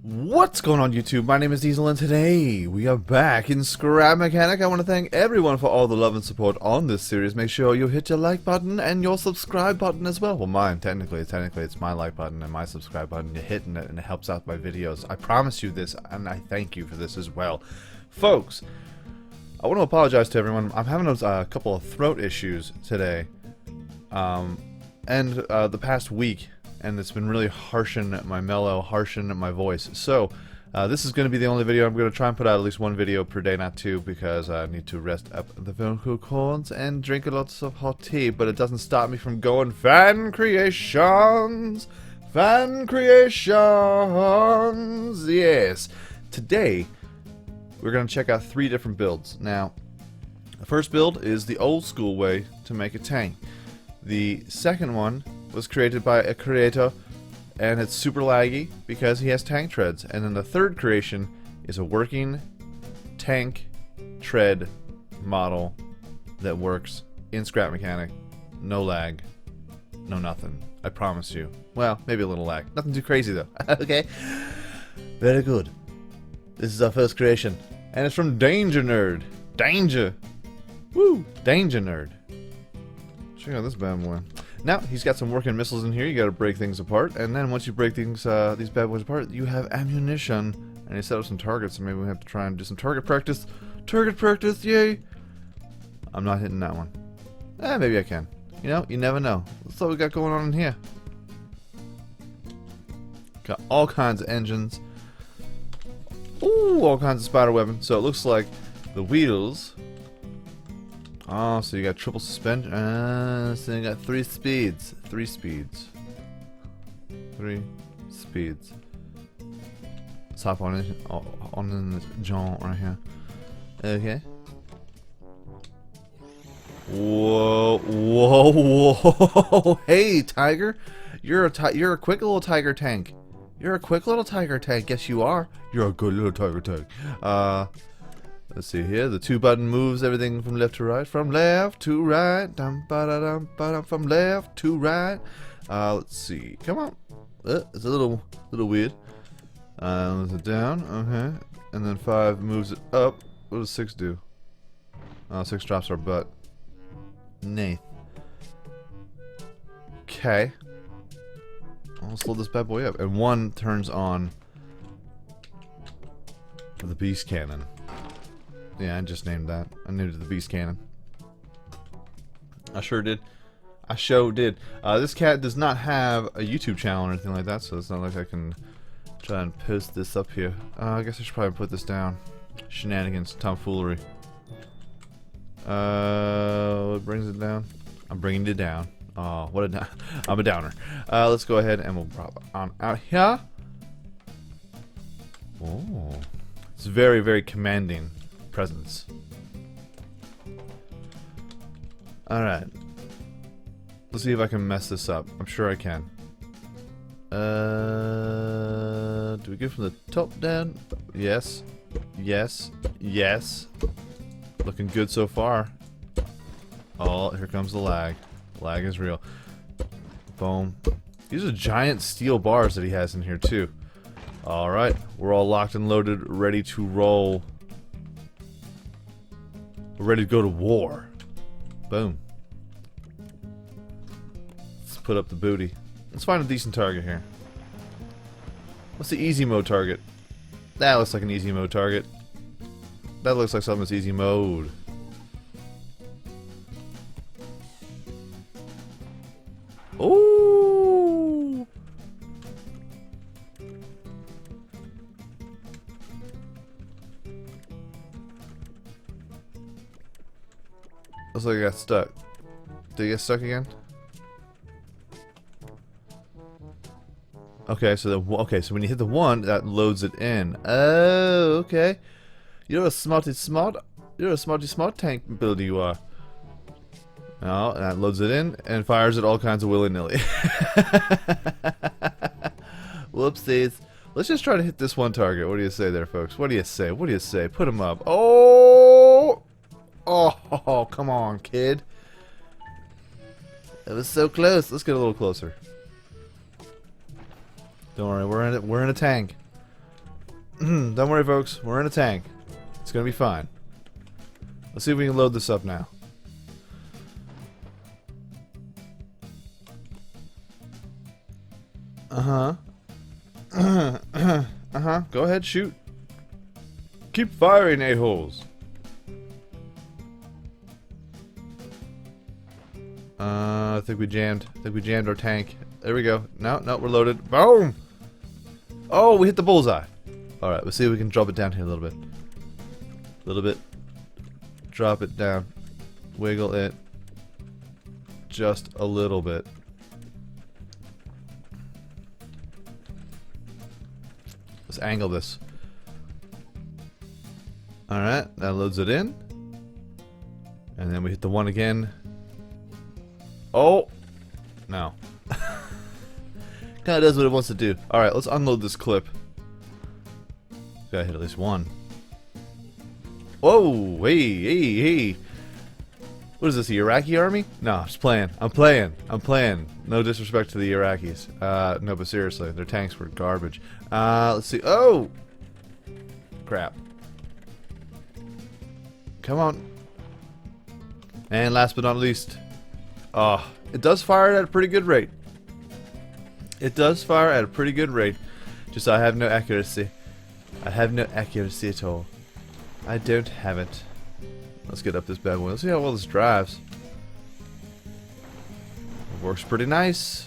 What's going on YouTube? My name is Diesel and today we are back in Scrap Mechanic. I want to thank everyone for all the love and support on this series. Make sure you hit your like button and your subscribe button as well. Well, mine, technically it's my like button and my subscribe button. You're hitting it and it helps out my videos. I promise you this and I thank you for this as well. Folks, I want to apologize to everyone. I'm having a couple of throat issues today and the past week. And it's been really harshing my my voice. So, this is going to be the only video. I'm going to try and put out at least one video per day, not two, because I need to rest up the vocal cords and drink lots of hot tea. But it doesn't stop me from going fan creations! Fan creations! Yes! Today, we're going to check out 3 different builds. Now, the first build is the old school way to make a tank. The second one was created by a creator, and it's super laggy because he has tank treads. And then the third creation is a working tank tread model that works in Scrap Mechanic. No lag, no nothing. I promise you. Well, maybe a little lag. Nothing too crazy though. Okay. Very good. This is our first creation, and it's from Danger Nerd. Danger. Woo. Danger Nerd. Check out this bad boy. Now, he's got some working missiles in here. You gotta break things apart, and then once you break things, these bad boys apart, you have ammunition. And he set up some targets, so maybe we have to try and do some target practice. Target practice, yay! I'm not hitting that one. Maybe I can. You know, you never know. That's what we got going on in here. Got all kinds of engines. Ooh, all kinds of spider weapons. So it looks like the wheels. Oh, so you got triple suspension. So you got 3 speeds. 3 speeds. 3 speeds. Let's hop on in this jaunt right here. Okay. Whoa, whoa, whoa! Hey, tiger, you're a quick little tiger tank. You're a quick little tiger tank. Yes, you are. You're a good little tiger tank. Let's see here. The 2-button moves everything from left to right. From left to right. Dum ba da dum ba dum. From left to right. Let's see. Come on. It's a little weird. Moves it down. Okay. And then 5 moves it up. What does 6 do? 6 drops our butt. Nay. Okay. I'll slow this bad boy up. And 1 turns on the beast cannon. Yeah, I just named that. I named it the Beast Cannon. I sure did. I sure did. This cat does not have a YouTube channel or anything like that, so it's not like I can try and post this up here. I guess I should probably put this down. Shenanigans, tomfoolery. What brings it down? I'm bringing it down. Oh, what a I'm a downer. Let's go ahead and we'll drop on out here. Oh, it's very, very commanding presence. Alright. Let's see if I can mess this up. I'm sure I can. Do we go from the top down? Yes. Yes. Yes. Looking good so far. Oh, here comes the lag. Lag is real. Boom. These are giant steel bars that he has in here too. Alright. We're all locked and loaded, ready to roll. We're ready to go to war. Boom. Let's put up the booty. Let's find a decent target here. What's the easy mode target? That looks like an easy mode target. That looks like something that's easy mode. Ooh! Looks like I got stuck. Did you get stuck again? Okay, so so when you hit the 1, that loads it in. Oh, okay. You're a smarty smart tank builder you are. Oh, and that loads it in and fires it all kinds of willy-nilly. Whoopsies. Let's just try to hit this one target. What do you say there, folks? What do you say? What do you say? Put him up. Oh! Oh, come on, kid. It was so close. Let's get a little closer. Don't worry, we're in a tank. Don't worry, folks. We're in a tank. It's gonna be fine. Let's see if we can load this up now. Uh-huh. Uh-huh. Go ahead, shoot. Keep firing, a-holes. I think we jammed. I think we jammed our tank. There we go. No, we're loaded. Boom! Oh, we hit the bullseye. Alright, let's see if we can drop it down here a little bit. A little bit. Drop it down. Wiggle it. Just a little bit. Let's angle this. Alright, that loads it in. And then we hit the one again. Oh! No. Kinda does what it wants to do. Alright, let's unload this clip. Gotta hit at least one. Whoa! Hey! What is this, the Iraqi army? No, I'm just playing. I'm playing. No disrespect to the Iraqis. No, but seriously, their tanks were garbage. Let's see. Oh! Crap. Come on. And last but not least. It does fire at a pretty good rate. Just I have no accuracy. I have no accuracy at all. I don't have it. Let's get up this bad boy. Let's see how well this drives. It works pretty nice.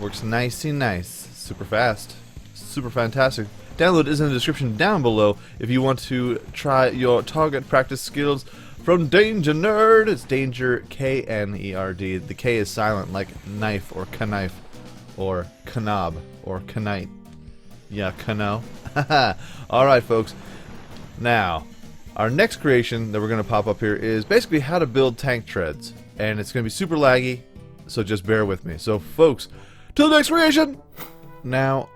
Works nicey nice. Super fast. Super fantastic. Download is in the description down below if you want to try your target practice skills from Danger Nerd. It's Danger K-N-E-R-D. The K is silent like knife or knife or knob or knight. Yeah, kno. Alright, folks. Now, our next creation that we're going to pop up here is basically how to build tank treads. And it's going to be super laggy, so just bear with me. So, folks, to the next creation! Now,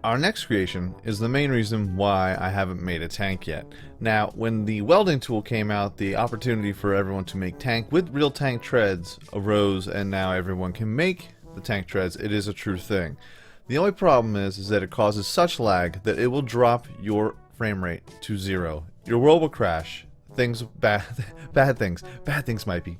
our next creation is the main reason why I haven't made a tank yet. Now, when the welding tool came out, the opportunity for everyone to make tank with real tank treads arose, and now everyone can make the tank treads. It is a true thing. The only problem is that it causes such lag that it will drop your frame rate to 0. Your world will crash. Bad things, Mikey.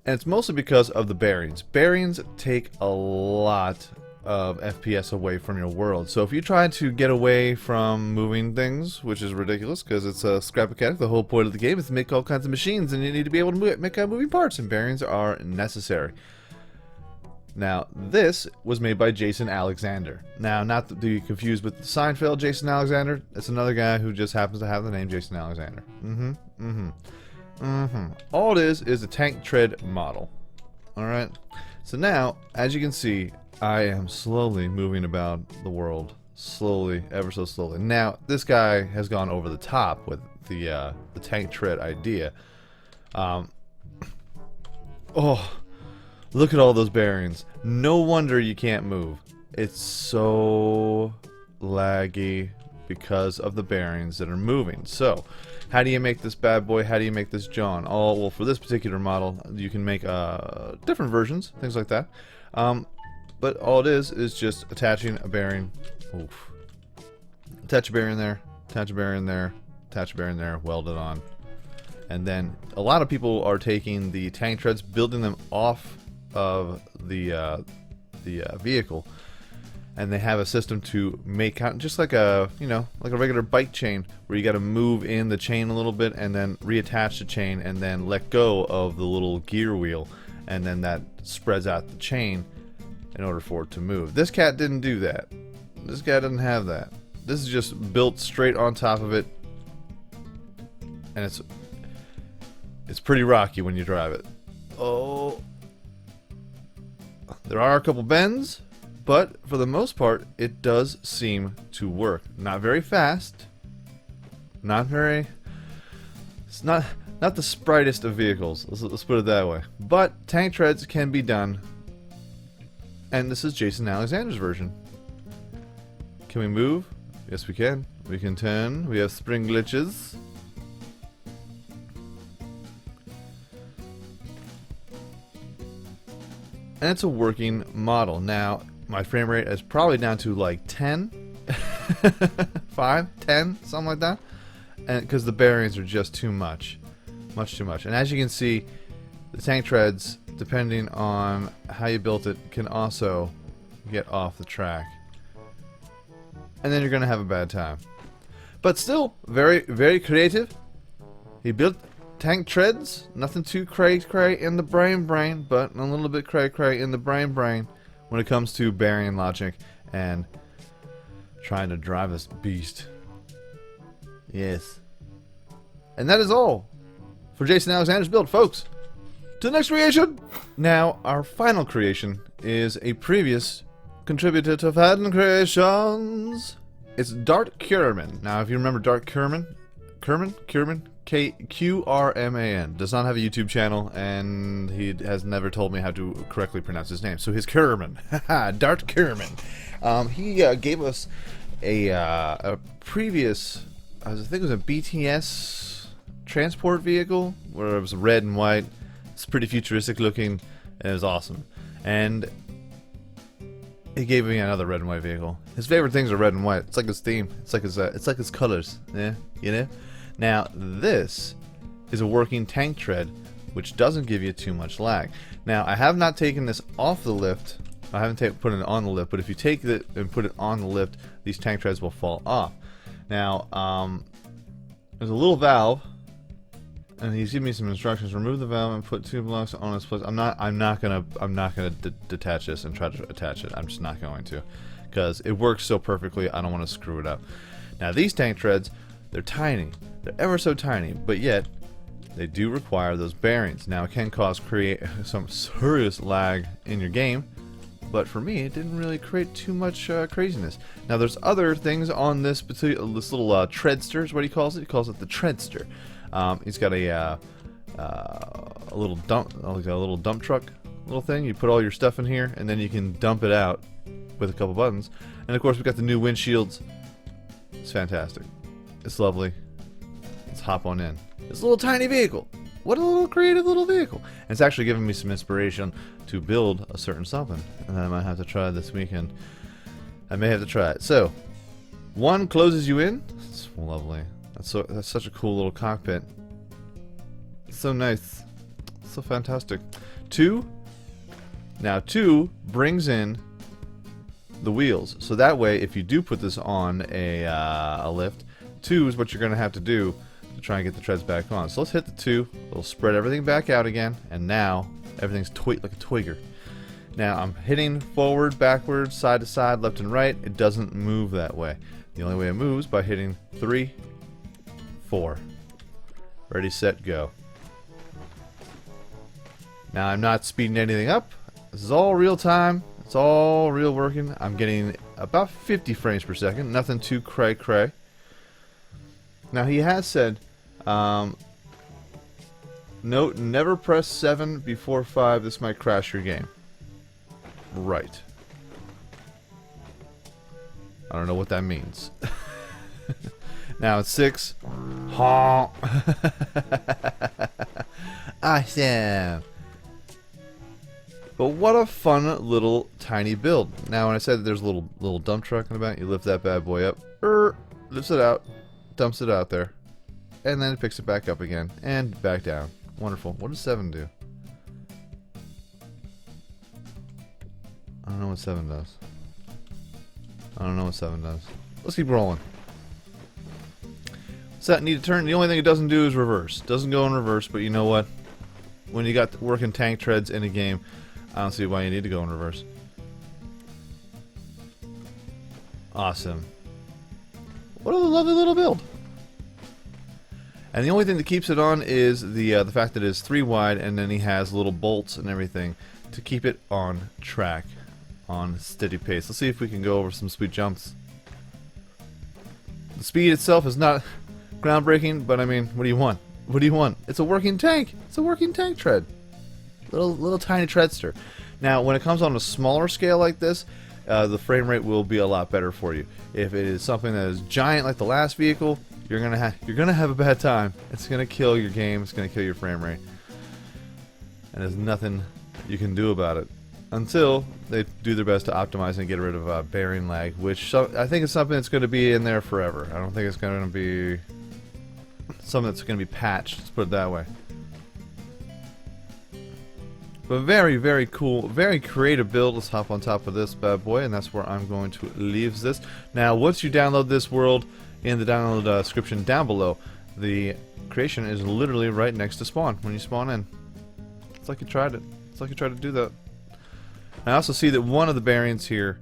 And it's mostly because of the bearings. Bearings take a lot of FPS away from your world. So if you try to get away from moving things, which is ridiculous because it's a scrap mechanic, the whole point of the game is to make all kinds of machines, and you need to be able to make moving parts, and bearings are necessary. Now, this was made by Jason Alexander. Now, not to be confused with Seinfeld Jason Alexander. It's another guy who just happens to have the name Jason Alexander. All it is a tank tread model. Alright? So now, as you can see, I am slowly moving about the world. Slowly, ever so slowly. Now, this guy has gone over the top with the tank tread idea. Look at all those bearings. No wonder you can't move. It's so laggy because of the bearings that are moving. So, how do you make this bad boy? How do you make this John? Well, for this particular model, you can make different versions, things like that. But all it is just attaching a bearing. Oof. Attach a bearing there, attach a bearing there, attach a bearing there, weld it on. And then a lot of people are taking the tank treads, building them off of the vehicle, and they have a system to make out just like a like a regular bike chain, where you got to move in the chain a little bit and then reattach the chain and then let go of the little gear wheel, and then that spreads out the chain in order for it to move. This cat didn't do that. This guy doesn't have that. This is just built straight on top of it, and it's pretty rocky when you drive it. Oh. There are a couple bends, but for the most part, it does seem to work. Not very fast. It's not the sprightest of vehicles. Let's put it that way. But tank treads can be done, and this is Jason Alexander's version. Can we move? Yes, we can. We can turn. We have spring glitches. And it's a working model. Now, My frame rate is probably down to like 10, 5, 10, something like that. And because the bearings are just too much too much. And as you can see, the tank treads, depending on how you built it, can also get off the track. And then you're going to have a bad time. But still, very, very creative. He built tank treads, nothing too cray in the brain, but a little bit cray in the brain when it comes to bearing logic and trying to drive this beast. Yes. And that is all for Jason Alexander's build, folks. To the next creation! Now, our final creation is a previous contributor to Fan Creations. It's Dart Qrman. Now, if you remember Dart Qrman, Qrman, does not have a YouTube channel, and he has never told me how to correctly pronounce his name. So his Qrman, Dart Qrman. He gave us a previous, I think it was a BTS transport vehicle where it was red and white. It's pretty futuristic looking, and it was awesome. And he gave me another red and white vehicle. His favorite things are red and white. It's like his theme. It's like his colors. Yeah, you know. Now this is a working tank tread, which doesn't give you too much lag. Now I have not taken this off the lift. I haven't put it on the lift, but if you take it and put it on the lift, these tank treads will fall off. Now there's a little valve, and he's giving me some instructions. Remove the valve and put 2 blocks on its place. I'm not gonna detach this and try to attach it. I'm just not going to, because it works so perfectly. I don't want to screw it up. Now these tank treads, they're tiny. They're ever so tiny, but yet they do require those bearings. Now it can cause some serious lag in your game, but for me it didn't really create too much craziness. Now there's other things on this little treadster is what he calls it. He calls it the treadster. He's got a little dump truck little thing. You put all your stuff in here, and then you can dump it out with a couple buttons. And of course we've got the new windshields. It's fantastic. It's lovely. Let's hop on in. This little tiny vehicle. What a little creative little vehicle. And it's actually giving me some inspiration to build a certain something. And then I might have to try it this weekend. I may have to try it. So, 1 closes you in. It's lovely. That's such a cool little cockpit. It's so nice. It's so fantastic. 2. Now 2 brings in the wheels. So that way, if you do put this on a lift, 2 is what you're going to have to do to try and get the treads back on. So let's hit the 2. We'll spread everything back out again, and now everything's like a twigger. Now I'm hitting forward, backwards, side to side, left and right. It doesn't move that way. The only way it moves by hitting 3, 4. Ready, set, go. Now I'm not speeding anything up. This is all real time. It's all real working. I'm getting about 50 frames per second. Nothing too cray. Now he has said, note, never press 7 before 5. This might crash your game. Right. I don't know what that means. Now it's 6. Honk. Awesome. But what a fun little tiny build. Now when I said there's a little dump truck in the back, you lift that bad boy up, lifts it out, dumps it out there, and then it picks it back up again and back down. Wonderful. What does 7 do? I don't know what 7 does. Let's keep rolling. Set, need to turn. The only thing it doesn't do is reverse. Doesn't go in reverse, but you know what? When you got working tank treads in a game, I don't see why you need to go in reverse. Awesome. What a lovely little build. And the only thing that keeps it on is the fact that it's 3 wide, and then he has little bolts and everything to keep it on track, on steady pace. Let's see if we can go over some sweet jumps. The speed itself is not groundbreaking, but I mean, what do you want? What do you want? It's a working tank. It's a working tank tread. Little tiny treadster. Now, when it comes on a smaller scale like this, the frame rate will be a lot better for you. If it is something that is giant like the last vehicle, you're gonna have a bad time. It's gonna kill your game. It's gonna kill your frame rate, and there's nothing you can do about it. until they do their best to optimize and get rid of bearing lag, which I think is something that's going to be in there forever. I don't think it's going to be something that's going to be patched, let's put it that way. But very, very cool, very creative build. Let's hop on top of this bad boy, and that's where I'm going to leave this. Now, once you download this world, in the download description down below, the creation is literally right next to spawn when you spawn in. It's like you tried it. It's like you tried to do that. I also see that one of the bearings here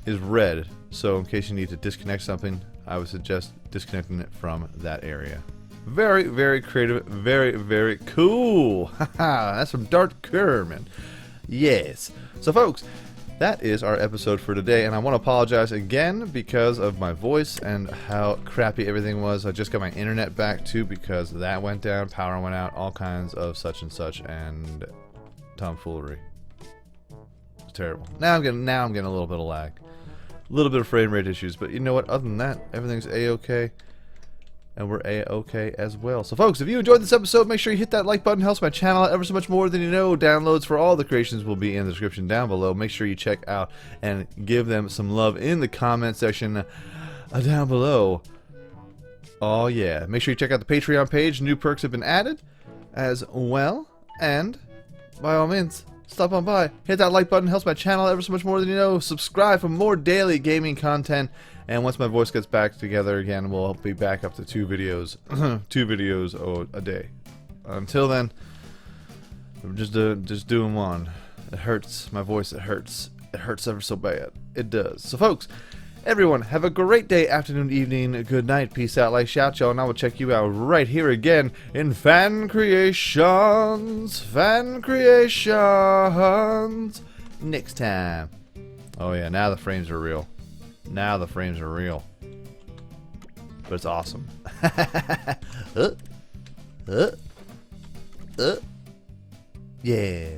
is red, so in case you need to disconnect something, I would suggest disconnecting it from that area. Very, very creative, very, very cool. Haha, that's from Dart Qrman. Yes. So folks, that is our episode for today, and I want to apologize again because of my voice and how crappy everything was. I just got my internet back too because that went down, power went out, all kinds of such and such, and tomfoolery. It's terrible. Now I'm getting a little bit of lag. A little bit of frame rate issues, but you know what? Other than that, everything's A-okay. And we're A-okay as well. So folks, if you enjoyed this episode, make sure you hit that like button. It helps my channel out ever so much more than you know. Downloads for all the creations will be in the description down below. Make sure you check out and give them some love in the comment section down below. Oh yeah. Make sure you check out the Patreon page. New perks have been added as well. And by all means, stop on by. Hit that like button. It helps my channel ever so much more than you know. Subscribe for more daily gaming content. And once my voice gets back together again, we'll be back up to 2 videos, 2 videos a day. Until then, I'm just doing one. It hurts. My voice, it hurts. It hurts ever so bad. It does. So folks, everyone, have a great day, afternoon, evening, good night. Peace out, like, shout, y'all, and I will check you out right here again in Fan Creations. Fan Creations. Next time. Oh yeah, now the frames are real. Now the frames are real. But it's awesome. Yeah.